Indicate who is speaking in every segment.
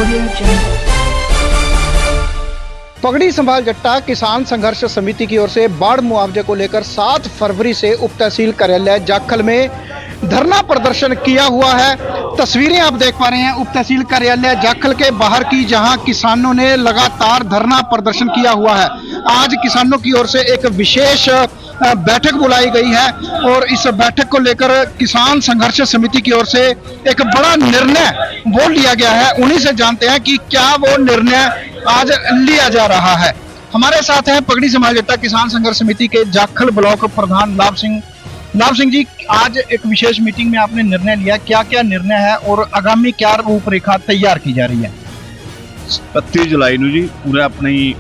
Speaker 1: Audio Jungle.
Speaker 2: पगड़ी संभाल जट्टा किसान संघर्ष समिति की ओर से बाढ़ मुआवजे को लेकर 7 फरवरी से उप तहसील कार्यालय जाखल में धरना प्रदर्शन किया हुआ है। तस्वीरें आप देख पा रहे हैं उप तहसील कार्यालय जाखल के बाहर की, जहां किसानों ने लगातार धरना प्रदर्शन किया हुआ है। आज किसानों की ओर से एक विशेष बैठक बुलाई गई है और इस बैठक को लेकर किसान संघर्ष समिति की ओर से एक बड़ा निर्णय वो लिया गया है। उन्हीं से जानते हैं कि क्या वो निर्णय आज लिया जा रहा है। हमारे साथ हैं पगड़ी संभाल जट्टा किसान संघर्ष समिति के जाखल ब्लॉक प्रधान लाभ सिंह जी, आज एक विशेष मीटिंग में आपने निर्णय लिया, क्या क्या निर्णय है और आगामी क्या रूपरेखा तैयार की जा रही है?
Speaker 3: 31 जुलाई ਨੂੰ जी पूरा अपनी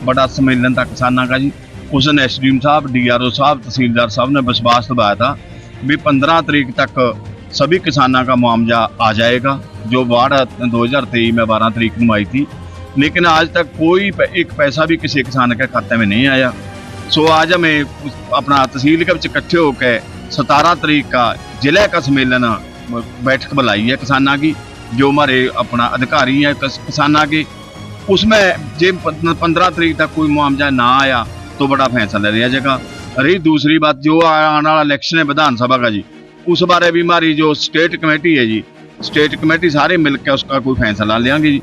Speaker 3: बड़ा सम्मेलन था किसानों का जी। उस दिन एसडीएम साहब, डीआरओ साहब, तहसीलदार साहब ने विश्वास दिलाया था भी 15 तारीख तक सभी किसानों का मुआवजा आ जाएगा, जो बाढ़ 2023 में 12 तारीख को आई थी। लेकिन आज तक कोई एक पैसा भी किसी किसान के खाते में नहीं आया। सो आज हमें अपना तहसील के इकट्ठे होकर 17 तारीख का जिले का सम्मेलन बैठक बुलाई है किसानों की, जो हमारे अपना अधिकारी हैं किसानों के। उसमें जे 15 तारीख तक कोई मुआवजा ना आया तो बड़ा फैसला लिया जाएगा। रही दूसरी बात, जो आने वाला इलेक्शन है विधानसभा का जी, उस बारे भी हमारी जो स्टेट कमेटी है जी, स्टेट कमेटी सारे मिलकर उसका कोई फैसला लेंगे जी।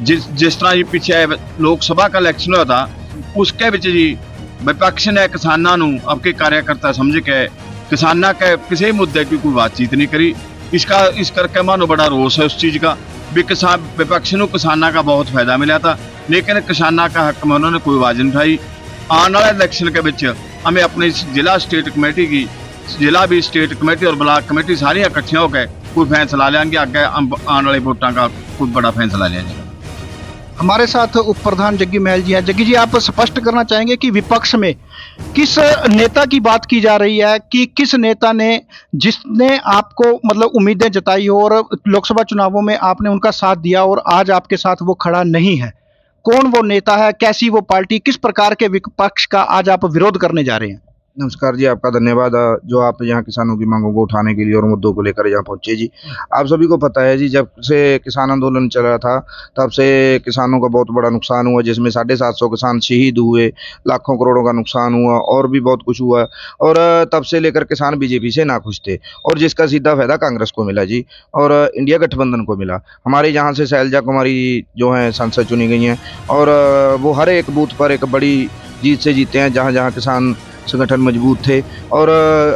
Speaker 3: जिस तरह जी पीछे लोकसभा का इलेक्शन हुआ था, उसके विच जी विपक्ष ने किसानों को आपके कार्यकर्ता समझ के किसानों के किसी मुद्दे की कोई बातचीत नहीं करी। इस करके मानो बड़ा रोष है उस चीज़ का भी किसान विपक्ष को किसानों का बहुत फायदा मिला था, लेकिन किसानों का हक में उन्होंने कोई आवाज़ नहीं उठाई। आने वाले इलेक्शन के बिच हमें अपनी जिला स्टेट कमेटी की, जिला भी स्टेट कमेटी और ब्लॉक कमेटी सारी इकट्ठियाँ होकर कोई फैसला लेंगे, आगे आने वाले वोटों का कोई बड़ा फैसला लिया जाएगा।
Speaker 2: हमारे साथ उप प्रधान जग्गी महल जी हैं। जग्गी जी, आप स्पष्ट करना चाहेंगे कि विपक्ष में किस नेता की बात की जा रही है, कि किस नेता ने जिसने आपको मतलब उम्मीदें जताई और लोकसभा चुनावों में आपने उनका साथ दिया और आज आपके साथ वो खड़ा नहीं है? कौन वो नेता है, कैसी वो पार्टी, किस प्रकार के विपक्ष का आज आप विरोध करने जा रहे हैं?
Speaker 4: नमस्कार जी, आपका धन्यवाद जो आप यहाँ किसानों की मांगों को उठाने के लिए और मुद्दों को लेकर यहाँ पहुँचे जी। आप सभी को पता है जी, जब से किसान आंदोलन चला था तब से किसानों का बहुत बड़ा नुकसान हुआ, जिसमें 750 किसान शहीद हुए, लाखों करोड़ों का नुकसान हुआ और भी बहुत कुछ हुआ। और तब से लेकर किसान बीजेपी से नाखुश थे और जिसका सीधा फायदा कांग्रेस को मिला जी और इंडिया गठबंधन को मिला। हमारे यहाँ से शैलजा कुमारी जो हैं सांसद चुनी गई हैं और वो हर एक बूथ पर एक बड़ी जीत से जीते हैं जहाँ जहाँ किसान संगठन मजबूत थे। और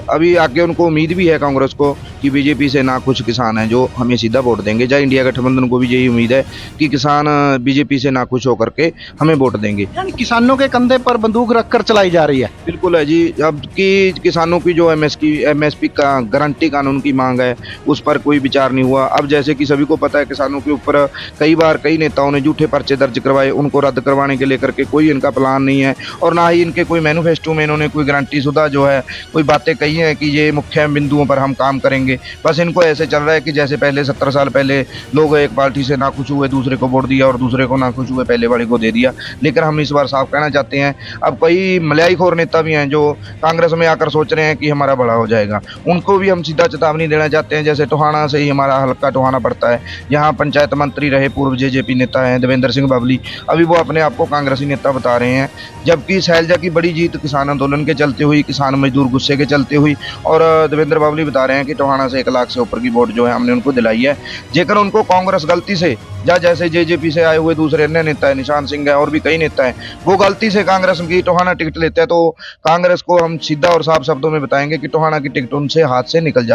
Speaker 4: अभी आगे उनको उम्मीद भी है कांग्रेस को कि बीजेपी से ना कुछ किसान हैं जो हमें सीधा वोट देंगे। जय इंडिया गठबंधन को भी यही उम्मीद है कि किसान बीजेपी से ना खुश होकर के हमें वोट देंगे।
Speaker 2: यानी किसानों के कंधे पर बंदूक रखकर चलाई जा रही है।
Speaker 4: बिल्कुल है जी। अब की किसानों की जो एमएसपी का गारंटी कानून की मांग है, उस पर कोई विचार नहीं हुआ। अब जैसे कि सभी को पता है, किसानों के ऊपर कई बार कई नेताओं ने झूठे पर्चे दर्ज करवाए, उनको रद्द करवाने के लेकर के कोई इनका प्लान नहीं है और ना ही इनके कोई मैनिफेस्टो में इन्होंने कोई गारंटी शुदा जो है कोई बातें कही हैं कि ये मुख्य बिंदुओं पर हम काम करेंगे। बस इनको ऐसे चल रहा है कि जैसे पहले 17 साल पहले लोग एक पार्टी से नाखुश हुए, दूसरे को वोट दिया और दूसरे को नाखुश हुए पहले वाले को दे दिया। लेकिन हम इस बार साफ कहना चाहते हैं, अब कई मलयाईखोर नेता भी हैं जो कांग्रेस में आकर सोच रहे हैं कि हमारा बड़ा हो जाएगा, उनको भी हम सीधा चेतावनी देना चाहते हैं। जैसे टोहाना से ही हमारा हल्का टोहाना पड़ता है, यहाँ पंचायत मंत्री रहे पूर्व जेजेपी नेता हैं देवेंद्र सिंह बावली, अभी वो अपने आप को कांग्रेसी नेता बता रहे हैं। जबकि शैलजा की बड़ी जीत किसान आंदोलन के चलते हुई, किसान मजदूर गुस्से के चलते हुई, और देवेंद्र बावली बता रहे हैं कि टोहाना से 1 लाख से ऊपर की वोट जो है हमने उनको दिलाई है। जेकर उनको कांग्रेस गलती से जैसे जेजेपी से आए हुए दूसरे अन्य नेता है, निशान सिंह है और भी कई नेता हैं, वो गलती से कांग्रेस की टोहाना टिकट लेते हैं, तो कांग्रेस को हम सीधा और साफ शब्दों में बताएंगे कि टोहाना की टिकट उनसे हाथ से निकल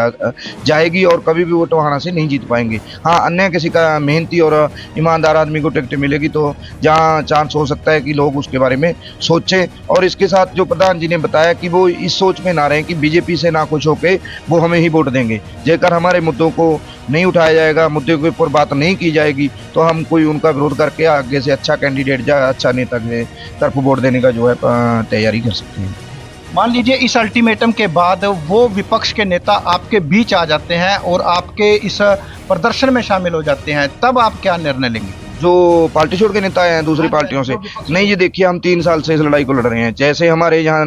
Speaker 4: जाएगी और कभी भी वो टोहाना से नहीं जीत पाएंगे। हाँ, अन्य किसी का मेहनती और ईमानदार आदमी को टिकट मिलेगी तो जहाँ चांस हो सकता है कि लोग उसके बारे में सोचें। और इसके साथ जो प्रधान जी ने बताया कि वो इस सोच में ना रहें कि बीजेपी से ना खुश होकर वो हमें ही वोट देंगे। जेकर हमारे मुद्दों को नहीं उठाया जाएगा, मुद्दे के ऊपर बात नहीं की जाएगी, तो हम कोई उनका विरोध करके आगे से अच्छा कैंडिडेट या अच्छा नेता के तरफ वोट देने का जो है तैयारी कर सकते हैं।
Speaker 2: मान लीजिए इस अल्टीमेटम के बाद वो विपक्ष के नेता आपके बीच आ जाते हैं और आपके इस प्रदर्शन में शामिल हो जाते हैं, तब आप क्या निर्णय लेंगे?
Speaker 4: जो पार्टी छोड़ के नेता आए हैं दूसरी पार्टियों से। नहीं जी, देखिए हम 3 साल से इस लड़ाई को लड़ रहे हैं। जैसे हमारे यहाँ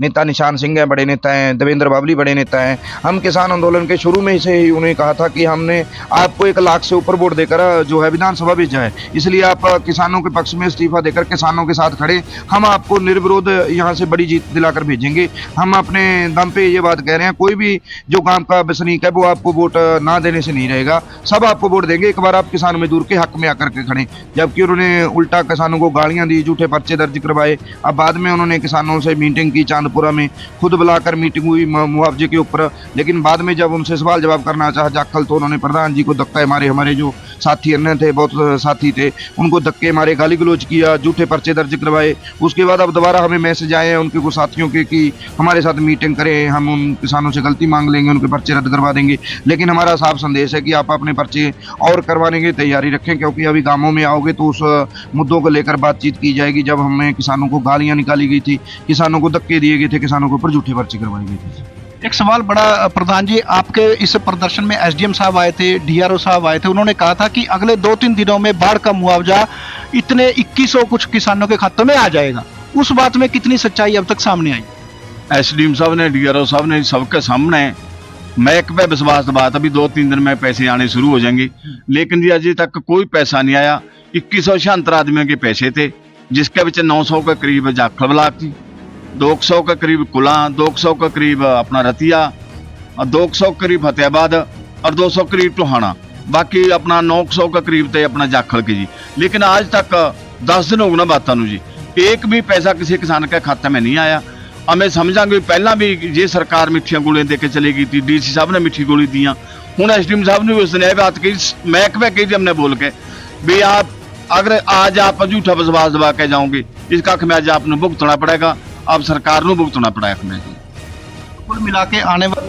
Speaker 4: नेता निशान सिंह हैं, बड़े नेता हैं, देवेंद्र बावली बड़े नेता हैं। हम किसान आंदोलन के शुरू में से ही उन्हें कहा था कि हमने आपको 1 लाख से ऊपर वोट देकर जो है विधानसभा भेजा है, इसलिए आप किसानों के पक्ष में इस्तीफा देकर किसानों के साथ खड़े, हम आपको निर्विरोध यहाँ से बड़ी जीत दिलाकर भेजेंगे। हम अपने दम पे ये बात कह रहे हैं, कोई भी जो गांव का बसनीक है वो आपको वोट ना देने से नहीं रहेगा, सब आपको वोट देंगे एक बार आप किसान मजदूर के हक में आकर के खड़े। जबकि उन्होंने उल्टा किसानों को गालियां दी, झूठे पर्चे दर्ज करवाए। अब बाद में उन्होंने किसानों से मीटिंग की, चांदपुरा में खुद बुलाकर मीटिंग हुई मुआवजे के ऊपर। लेकिन बाद में जब उनसे सवाल जवाब करना चाहा जाखल, तो उन्होंने प्रधान जी को धक्का मारे। हमारे जो साथी अन्य थे, बहुत साथी थे, उनको धक्के मारे, गाली गलौज किया, झूठे पर्चे दर्ज करवाए। उसके बाद अब दोबारा हमें मैसेज आए हैं उनके कुछ साथियों के कि हमारे साथ मीटिंग करें, हम उन किसानों से गलती मांग लेंगे, उनके पर्चे रद्द करवा देंगे। लेकिन हमारा साफ संदेश है कि आप अपने पर्चे और करवाने की तैयारी रखें, क्योंकि अभी गांवों में आओगे तो उस मुद्दों को लेकर बातचीत की जाएगी। जब हमें किसानों को गालियां निकाली गई थी, किसानों को धक्के दिए गए थे, किसानों के ऊपर झूठे पर्चे करवाए गए थे।
Speaker 2: एक सवाल बड़ा प्रधान जी, आपके इस प्रदर्शन में एसडीएम साहब आए थे, डीआरओ साहब आए थे, उन्होंने कहा था कि अगले 2-3 दिनों में बाढ़ का मुआवजा इतने 2100 कुछ किसानों के खातों में आ जाएगा। उस बात में कितनी सच्चाई अब तक सामने आई?
Speaker 3: एसडीएम साहब ने, डीआरओ साहब ने सबके सामने महक पे विश्वास दबाया था भी 2-3 दिन में पैसे आने शुरू हो जाएंगे। लेकिन जी अभी तक कोई पैसा नहीं आया। 2176 आदमियों के पैसे थे, जिसके बीच 900 के करीब जाखल ब्लॉक थी, 200 के करीब कुला, 200 के करीब अपना रतिया, 200 के करीब फतेहाबाद और 200 के करीब टोहाना। बाकी अपना 900 के करीब थे अपना जाखल के जी। लेकिन आज तक 10 दिन हो गए ना बातों जी, एक भी पैसा किसी किसान के खाते में नहीं आया। हमें समझांगे पहला भी ये सरकार मिठियां गोलियां दे के चली गई थी, डीसी साहब ने मिठी गोली दिया। हूँ एसडीएम साहब ने उसने बात की, महकमे कही थी हमने बोल के भी आप अगर आज आप झूठा विश्वास दबा के जाओगे, इसका खमियाजा आपने भुगतना पड़ेगा, अब सरकार को भुगतना पड़ेगा खमियाजा।
Speaker 2: कुल मिला के आने वाले